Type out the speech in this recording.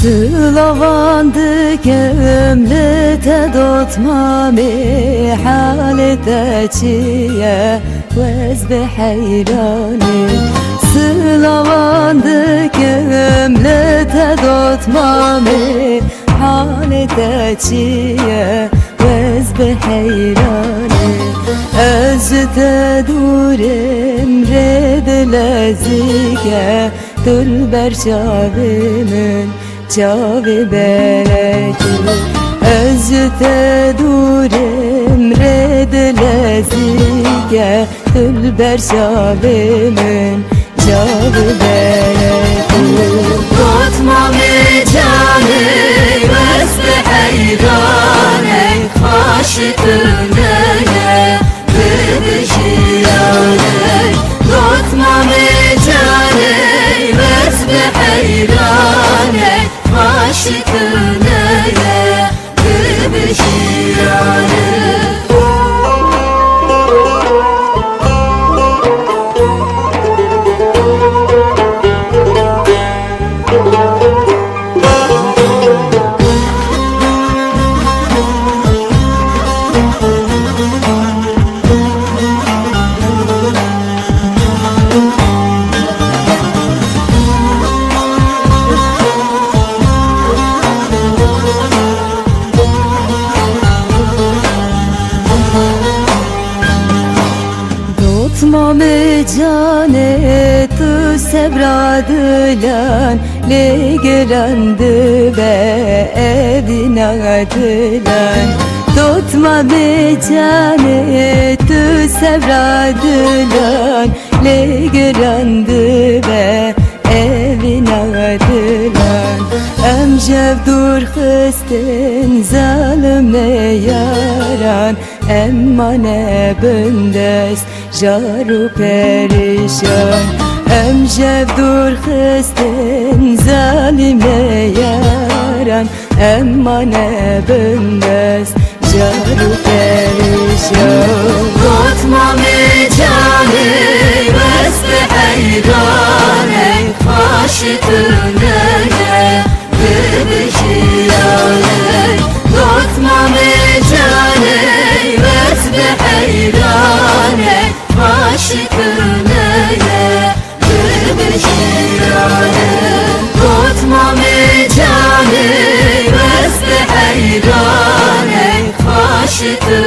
سلاوانده کملت دوتمامی حالت چیه وز به حیرانی سلاوانده کملت دوتمامی حالت چیه وز به حیرانی از تدورم رد لزیگه دل بر شاومن چاوی بلکی از تدورم رد لزیگه دل بر شاومن چاوی بلکی Tutmam canı vazd hayrane Aşkına bebişiyane Tutmam canı vazd hayrane Aşkına bebişiyane Tutmam cane tu sevradılan le gelandı be evine adılan Tutmam cane tu sevradılan le gelandı be evine adılan Emcev dur xıstin zalimle yaran Emma ne bündes jaru perişan Emcev dur xıstin zalimle yaran Emma ne bündes jaru perişan Tutmam canı vazd hayrane Aşkına bebişiyane Tutmam canı vazd hayrane Aşkına bebişiyane Tutmam canı vazd hayrane Aşkına